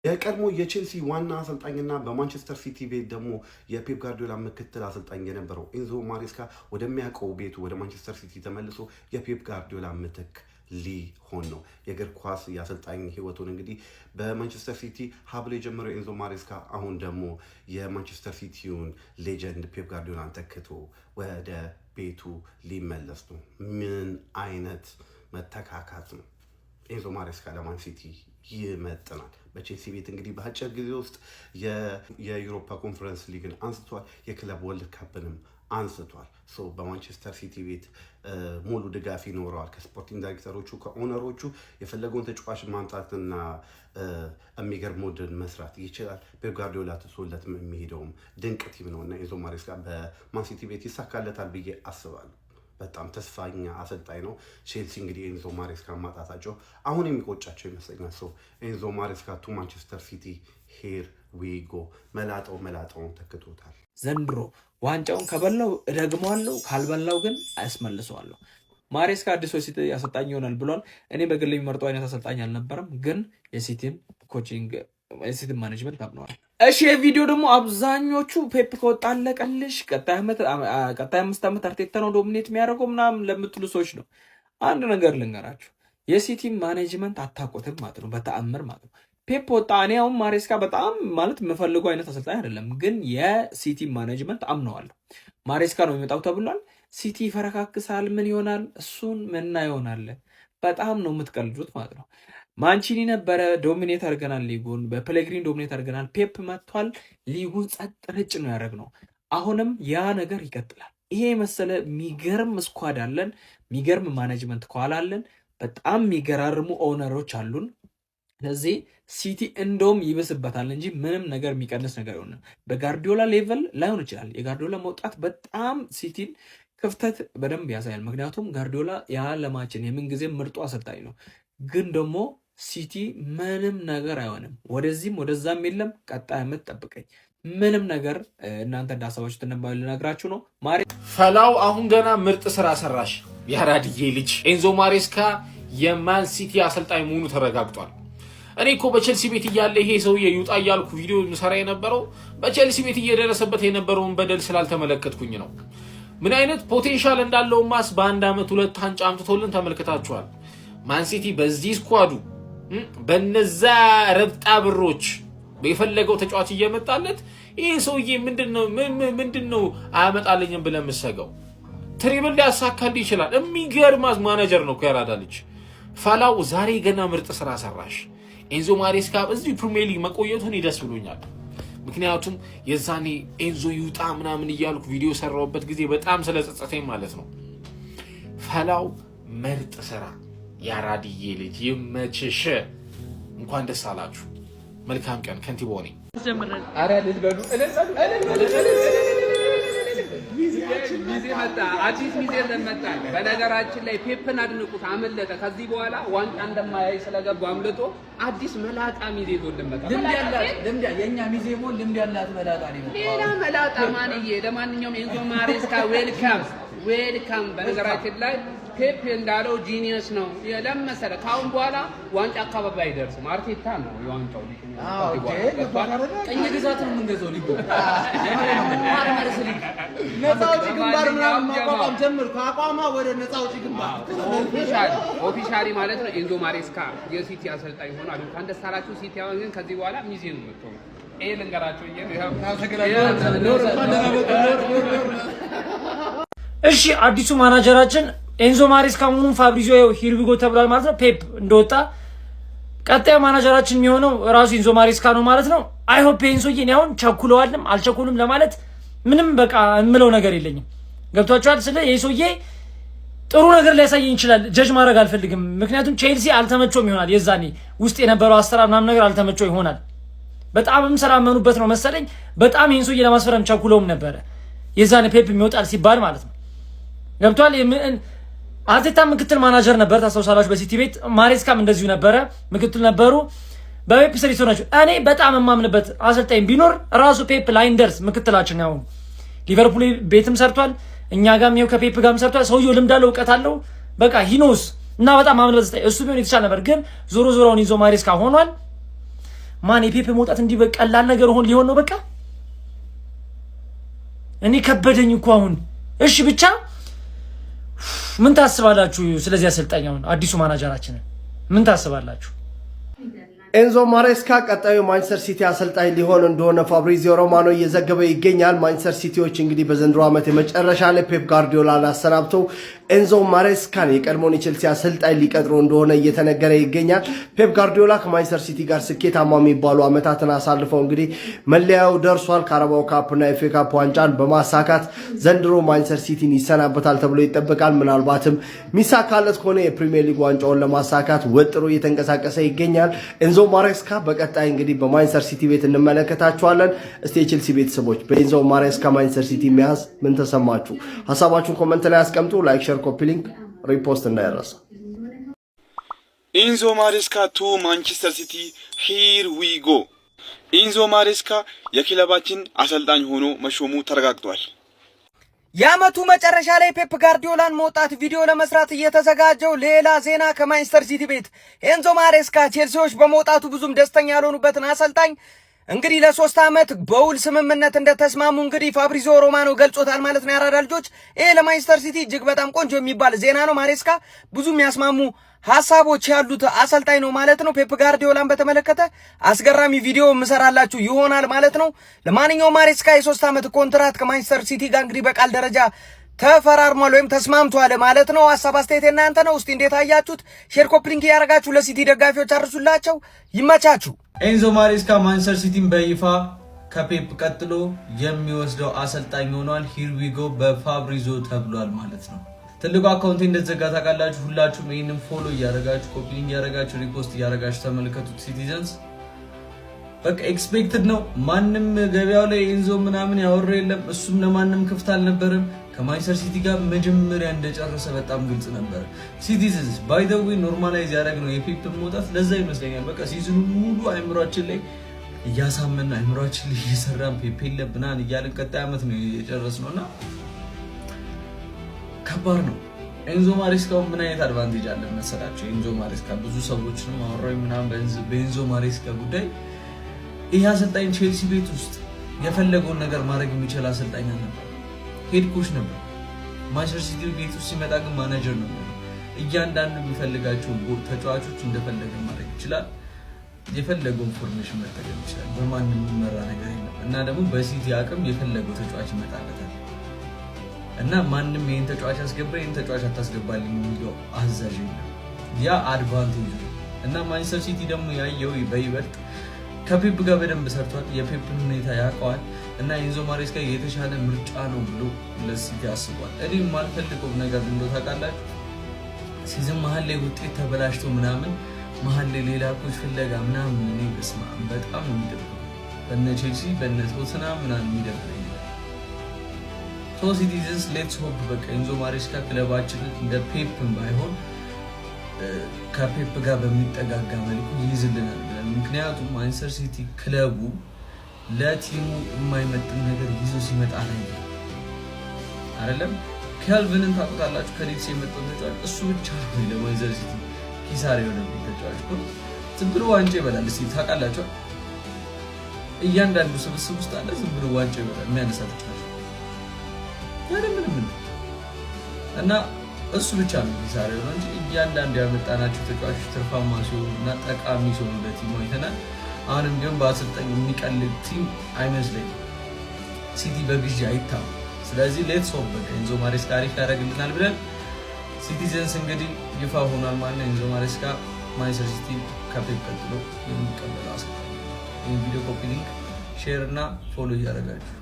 የቀድሞ የቼልሲ ዋና አሰልጣኝና በማንቸስተር ሲቲ ቤት ደግሞ የፔፕ ጋርዲዮላ ምክትል አሰልጣኝ የነበረው ኤንዞ ማሬስካ ወደሚያውቀው ቤቱ ወደ ማንቸስተር ሲቲ ተመልሶ የፔፕ ጋርዲዮላ ምትክ ሊሆን ነው። የእግር ኳስ የአሰልጣኝ ህይወቱን እንግዲህ በማንቸስተር ሲቲ ሀብሎ የጀመረው ኤንዞ ማሬስካ አሁን ደግሞ የማንቸስተር ሲቲውን ሌጀንድ ፔፕ ጋርዲዮላን ተክቶ ወደ ቤቱ ሊመለስ ነው። ምን አይነት መተካካት ነው! ኤንዞ ማሬስካ ለማን ሲቲ ይመጥናል። በቼልሲ ቤት እንግዲህ በአጭር ጊዜ ውስጥ የዩሮፓ ኮንፈረንስ ሊግን አንስቷል። የክለብ ወርልድ ካፕንም አንስቷል። በማንቸስተር ሲቲ ቤት ሙሉ ድጋፍ ይኖረዋል። ከስፖርቲንግ ዳይሬክተሮቹ ከኦነሮቹ የፈለገውን ተጫዋች ማምጣትና የሚገርም ቡድን መስራት ይችላል። ፔፕ ጋርዲዮላ ትቶለት የሚሄደውም ድንቅ ቲም ነው እና ኤንዞ ማሬስካ በማን ሲቲ ቤት ይሳካለታል ብዬ አስባለሁ። በጣም ተስፋኛ አሰልጣኝ ነው። ቼልሲ እንግዲህ ኤንዞ ማሬስካ ማጣታቸው አሁን የሚቆጫቸው ይመስለኛል። ኤንዞ ማሬስካ ቱ ማንቸስተር ሲቲ ሄር ዊጎ መላጣውን ተክቶታል። ዘንድሮ ዋንጫውን ከበላው እደግመዋለሁ፣ ካልበላው ግን አያስመልሰዋለሁ። ማሬስካ አዲስ ሲቲ አሰልጣኝ ይሆናል ብሏል። እኔ በግል የሚመርጠው አይነት አሰልጣኝ አልነበረም፣ ግን የሲቲን ኮቺንግ የሲቲን ማኔጅመንት አምነዋል። እሺ የቪዲዮ ደግሞ አብዛኞቹ ፔፕ ከወጣ አለቀልሽ ቀጣይ 5 ዓመት አርቴታ ነው ዶሚኔት የሚያደርገው ምናምን ለምትሉ ሰዎች ነው አንድ ነገር ልንገራችሁ። የሲቲ ማኔጅመንት አታውቁትም ማለት ነው፣ በተአምር ማለት ነው። ፔፕ ወጣ። እኔ አሁን ማሬስካ በጣም ማለት የምፈልገው አይነት አሰልጣኝ አይደለም፣ ግን የሲቲ ማኔጅመንት አምነዋለሁ። ማሬስካ ነው የሚመጣው ተብሏል። ሲቲ ይፈረካክሳል፣ ምን ይሆናል እሱን ምና ይሆናል። በጣም ነው የምትቀልዱት ማለት ነው። ማንቺኒ ነበረ ዶሚኔት አድርገናል ሊጉን፣ በፕሌግሪን ዶሚኔት አድርገናል። ፔፕ መጥቷል፣ ሊጉን ጸጥ ረጭ ነው ያደረግነው። አሁንም ያ ነገር ይቀጥላል። ይሄ መሰለ የሚገርም ስኳድ አለን፣ የሚገርም ማኔጅመንት ከኋላ አለን፣ በጣም የሚገራርሙ ኦነሮች አሉን። ስለዚህ ሲቲ እንደውም ይብስበታል እንጂ ምንም ነገር የሚቀንስ ነገር ይሆናል። በጋርዲዮላ ሌቨል ላይሆን ይችላል። የጋርዲዮላ መውጣት በጣም ሲቲን ክፍተት በደንብ ያሳያል። ምክንያቱም ጋርዲዮላ የዓለማችን የምንጊዜም ምርጡ አሰልጣኝ ነው። ግን ደግሞ ሲቲ ምንም ነገር አይሆንም፣ ወደዚህም ወደዛም የለም። ቀጣይ ዓመት ጠብቀኝ። ምንም ነገር እናንተ እንዳሰባችሁ ተነባዩ ልነግራችሁ ነው። ፈላው አሁን ገና ምርጥ ስራ ሰራሽ። ያራድዬ ልጅ ኤንዞ ማሬስካ የማን ሲቲ አሰልጣኝ መሆኑ ተረጋግጧል። እኔ እኮ በቼልሲ ቤት እያለ ይሄ ሰውዬ ይውጣ እያልኩ ቪዲዮ ምሰራ የነበረው በቼልሲ ቤት እየደረሰበት የነበረውን በደል ስላልተመለከትኩኝ ነው። ምን አይነት ፖቴንሻል እንዳለው ማስ በአንድ ዓመት 2 ዋንጫ አምጥቶልን ተመልክታችኋል። ማን ሲቲ በዚህ ስኳዱ በነዛ ረብጣ ብሮች በፈለገው ተጫዋች እየመጣለት ይሄ ሰውዬ ምንድነው አያመጣልኝም ብለን መሰገው ትሪብል ሊያሳካል ይችላል። የሚገርም ማኔጀር ነው ያራዳ ልጅ ፈላው። ዛሬ ገና ምርጥ ስራ ሰራሽ። ኤንዞ ማሬስካ እዚህ ፕሪሚየር ሊግ መቆየቱን ይደስ ብሎኛል። ምክንያቱም የዛኔ ኤንዞ ይውጣ ምናምን እያልኩ ቪዲዮ ሰራውበት ጊዜ በጣም ስለጸጸተኝ ማለት ነው። ፈላው ምርጥ ስራ ያራድዬ ልጅ ይመችሽ። እንኳን ደስ አላችሁ። መልካም ቀን። ከንቲቦኔ አረ ልጅ በሉ ሚዜ መጣ፣ አዲስ ሚዜ ለመጣ። በነገራችን ላይ ፔፕን አድንቁት፣ አመለጠ። ከዚህ በኋላ ዋንጫ እንደማያይ ስለገባ አምልጦ አዲስ መላጣ ሚዜ ይዞልን መጣ። ልምድ የኛ ሚዜ ሞል ልምድ ያላት መላጣ ነው። ሌላ መላጣ ማንዬ። ለማንኛውም ኤንዞ ማሬስካ ዌልካም። በነገራችን ላይ ፔፕ እንዳለው ጂኒየስ ነው። ለመሰለ ካሁን በኋላ ዋንጫ አካባቢ አይደርስም። አርቴታ ነው የዋንጫው ሊግ። ቀኝ ግዛት ነው የምንገዛው ሊግ። ነፃ አውጪ ግንባር ምናምን ማቋቋም ጀምር። ከአቋማ ወደ ነፃ አውጪ ግንባር ኦፊሻሊ ማለት ነው። ኤንዞ ማሬስካ የሲቲ አሰልጣኝ ሆኗል። እንኳን ደስ አላችሁ ሲቲ። አሁን ግን ከዚህ በኋላ ሚዜ ነው የምትሆነው። ይሄ ልንገራችሁ። እሺ አዲሱ ማናጀራችን ኤንዞ ማሬስካ መሆኑን ፋብሪዚዮ ሂርቢጎ ተብሏል ማለት ነው። ፔፕ እንደወጣ ቀጣዩ ማናጀራችን የሚሆነው ራሱ ኤንዞ ማሬስካ ነው ማለት ነው። አይ ሆፕ ኤንዞዬ ነው አሁን ቸኩለዋልም አልቸኩሉም ለማለት ምንም በቃ የምለው ነገር የለኝም። ገብቷችኋል? ስለ ኤንዞዬ ጥሩ ነገር ሊያሳየኝ ይችላል። ጀጅ ማድረግ አልፈልግም። ምክንያቱም ቼልሲ አልተመቸውም ይሆናል። የዛኔ ውስጥ የነበረው አሰራር ምናምን ነገር አልተመቸው ይሆናል። በጣምም ስላመኑበት ነው መሰለኝ። በጣም ኤንዞዬ ለማስፈረም ቸኩለውም ነበረ የዛኔ ፔፕ የሚወጣል ሲባል ማለት ነው። ገብቷል? አርቴታ ምክትል ማናጀር ነበር ታስታውሳላችሁ በሲቲ ቤት። ማሬስካም እንደዚሁ ነበረ፣ ምክትል ነበሩ። በፔፕ ስር ይሰራችሁ። እኔ በጣም የማምንበት አሰልጣኝ ቢኖር ራሱ ፔፕ ላይንደርስ ምክትላችን ነው። ሊቨርፑል ቤትም ሰርቷል፣ እኛ ጋርም ይኸው ከፔፕ ጋርም ሰርቷል። ሰውየው ልምድ አለው፣ እውቀት አለው። በቃ ሂኖስ እና በጣም ማምንበት አሰልጣኝ እሱ ቢሆን የተሻለ ነበር። ግን ዞሮ ዞሮውን ይዞ ማሬስካ ሆኗል። ማን የፔፕ መውጣት እንዲህ በቀላል ነገር ሊሆን ነው በቃ እኔ ከበደኝ እኮ አሁን እሺ ብቻ ምን ታስባላችሁ ስለዚህ አሰልጣኛው አዲሱ ማናጀራችን ምን ታስባላችሁ ኤንዞ ማሬስካ ቀጣዩ ማንቸስተር ሲቲ አሰልጣኝ ሊሆን እንደሆነ ፋብሪዚዮ ሮማኖ እየዘገበ ይገኛል ማንቸስተር ሲቲዎች እንግዲህ በዘንድሮ ዓመት የመጨረሻ ላይ ፔፕ ጋርዲዮላን አሰናብተው ኤንዞ ማሬስካን የቀድሞውን የቼልሲ አሰልጣኝ ሊቀጥሩ እንደሆነ እየተነገረ ይገኛል ፔፕ ጋርዲዮላ ከማንቸስተር ሲቲ ጋር ስኬታማ የሚባሉ ዓመታትን አሳልፈው እንግዲህ መለያው ደርሷል ካራባኦ ካፕ እና ኤፍኤ ካፕ ዋንጫን በማሳካት ዘንድሮ ማንቸስተር ሲቲን ይሰናበታል ተብሎ ይጠበቃል ምናልባትም ሚሳካለት ከሆነ የፕሪሚየር ሊግ ዋንጫውን ለማሳካት ወጥሮ እየተንቀሳቀሰ ይገኛል ኤንዞ ማሬስካ በቀጣይ እንግዲህ በማንቸስተር ሲቲ ቤት እንመለከታቸዋለን እስቲ የቼልሲ ቤተሰቦች በኤንዞ ማሬስካ ማንቸስተር ሲቲ መያዝ ምን ተሰማችሁ ሐሳባችሁን ኮሜንት ላይ አስቀምጡ ላይክ ሼር ኮፒ ሊንክ ሪፖስት እንዳይረሳ ኤንዞ ማሬስካ ቱ ማንቸስተር ሲቲ ሂር ዊ ጎ ኤንዞ ማሬስካ የክለባችን አሰልጣኝ ሆኖ መሾሙ ተረጋግጧል የዓመቱ መጨረሻ ላይ ፔፕ ጋርዲዮላን መውጣት ቪዲዮ ለመስራት እየተዘጋጀው ሌላ ዜና ከማንቸስተር ሲቲ ቤት ኤንዞ ማሬስካ ቼልሲዎች በመውጣቱ ብዙም ደስተኛ ያልሆኑበትን አሰልጣኝ እንግዲህ ለ3 ዓመት በውል ስምምነት እንደተስማሙ እንግዲህ ፋብሪዚዮ ሮማኖ ገልጾታል ማለት ነው ያራዳ ልጆች ይሄ ለማንቸስተር ሲቲ እጅግ በጣም ቆንጆ የሚባል ዜና ነው ማሬስካ ብዙ የሚያስማሙ ሐሳቦች ያሉት አሰልጣኝ ነው ማለት ነው ፔፕ ጋርዲዮላን በተመለከተ አስገራሚ ቪዲዮ ምሰራላችሁ ይሆናል ማለት ነው ለማንኛውም ማሬስካ የ3 ዓመት ኮንትራት ከማንቸስተር ሲቲ ጋር እንግዲህ በቃል ደረጃ ተፈራርሟል ወይም ተስማምቷል ማለት ነው ሐሳብ አስተያየት እናንተ ነው እስቲ እንዴት አያችሁት ሼር ኮፒ ሊንክ ያረጋችሁ ለሲቲ ደጋፊዎች አርሱላቸው ይመቻችሁ ኤንዞ ማሬስካ ማንቸስተር ሲቲን በይፋ ከፔፕ ቀጥሎ የሚወስደው አሰልጣኝ ሆኗል ሂር ዊ ጎ በፋብሪዚዮ ተብሏል ማለት ነው ትልቁ አካውንት እንደተዘጋ ታውቃላችሁ ሁላችሁም ይሄንን ፎሎ ያረጋችሁ ኮፒ ሊንክ ያረጋችሁ ሪፖስት ያረጋችሁ ተመልከቱት ሲቲዘንስ በቃ ኤክስፔክትድ ነው ማንንም ገበያው ላይ ኤንዞ ምናምን ያወራ የለም እሱም ለማንንም ክፍት አልነበረም ከማንቸስተር ሲቲ ጋር መጀመሪያ እንደጨረሰ በጣም ግልጽ ነበር ሲቲዘንስ ባይ ዘ ዌይ ኖርማላይዝ ያደረግነው የፔፕ መውጣት ለዛ ይመስለኛል በቃ ሲዝኑ ሙሉ አይምሮአችን ላይ እያሳመን አይምሮአችን ላይ እየሰራን ፔፕ ለብናን እያልን ቀጣይ ዓመት ነው የጨረስነውና ከባድ ነው ኤንዞ ማሬስካ ምን አይነት አድቫንቴጅ አለ መሰላችሁ ኤንዞ ማሬስካ ብዙ ሰዎች ነው አወራው ምናምን በኤንዞ ማሬስካ ጉዳይ ይሄ አሰልጣኝ ቼልሲ ቤት ውስጥ የፈለገውን ነገር ማድረግ የሚችል አሰልጣኝ ነበር ሄድ ኮች ነበር ማንቸስተር ሲቲ ቤት ውስጥ ሲመጣ ግን ማኔጀር ነው እያንዳንዱ የሚፈልጋቸው ተጫዋቾች እንደፈለገ ማድረግ ይችላል የፈለገውን ፎርሜሽን መጠቀም ይችላል በማንም መራ ነገር የለም እና ደግሞ በሲቲ አቅም የፈለገው ተጫዋች ይመጣለታል እና ማንንም ይሄን ተጫዋች አስገባ ይሄን ተጫዋች አታስገባልኝ የሚለው አዛዥ ነው ያ አድቫንቴጅ እና ማንቸስተር ሲቲ ደግሞ ያየው በይበልጥ ከፔፕ ጋር በደንብ ሰርቷል የፔፕን ሁኔታ ያውቀዋል እና ኤንዞ ማሬስካ የተሻለ ምርጫ ነው ብሎ ለሲቲ አስቧል እኔ ማልፈልገው ነገር እንደው ታውቃላችሁ ሲዝን መሀል ላይ ውጤት ተበላሽቶ ምናምን መሀል ላይ ሌላ ኮች ፍለጋ ምናምን እኔ በስማ በጣም የሚደብረው በነ ቼልሲ በነ ቶተንሃም ምናምን የሚደብረው ሶ ሲቲዘንስ ሌትስ ሆፕ በቃ ኤንዞ ማሬስካ ክለባችን እንደ ፔፕም ባይሆን ከፔፕ ጋር በሚጠጋጋ መልኩ ይይዝልናል ምክንያቱም ማንቸስተር ሲቲ ክለቡ ለቲሙ የማይመጥን ነገር ይዞ ሲመጣ ላይ አይደለም ካልቪንን ታውቁታላችሁ ከሊድስ የመጣው ተጫዋች እሱ ብቻ ነው ለማንቸስተር ሲቲ ኪሳራ የሆነ ተጫዋች ነው ዝም ብሎ ዋንጫ ይበላል እስቲ ታውቃላችሁ እያንዳንዱ ስብስብ ውስጥ አለ ዝም ብሎ ዋንጫ ይበላል የሚያነሳ ተጫዋች ምንም እና እሱ ብቻ ነው ኪሳራ የሆነ እንጂ እያንዳንዱ ያመጣናቸው ተጫዋቾች ትርፋማ ሲሆኑና ጠቃሚ ሲሆኑ ለቲሙ አይተናል አሁንም ግን በአሰልጣኝ የሚቀልድ ቲም አይመስለኝም ሲቲ በግዢ አይታም ስለዚህ ሌትስ ሆፕ ኤንዞ ማሬስካ አሪፍ ያደርግልናል ብለን ሲቲዘንስ እንግዲህ ይፋ ሆኗል ማለት ኤንዞ ማሬስካ ማንቸስተር ሲቲ ከፔፕ ቀጥሎ የሚቀበለው አሰልጣኝ ይሄን ቪዲዮ ኮፒ ሊንክ ሼር እና ፎሎ ያደርጋችሁ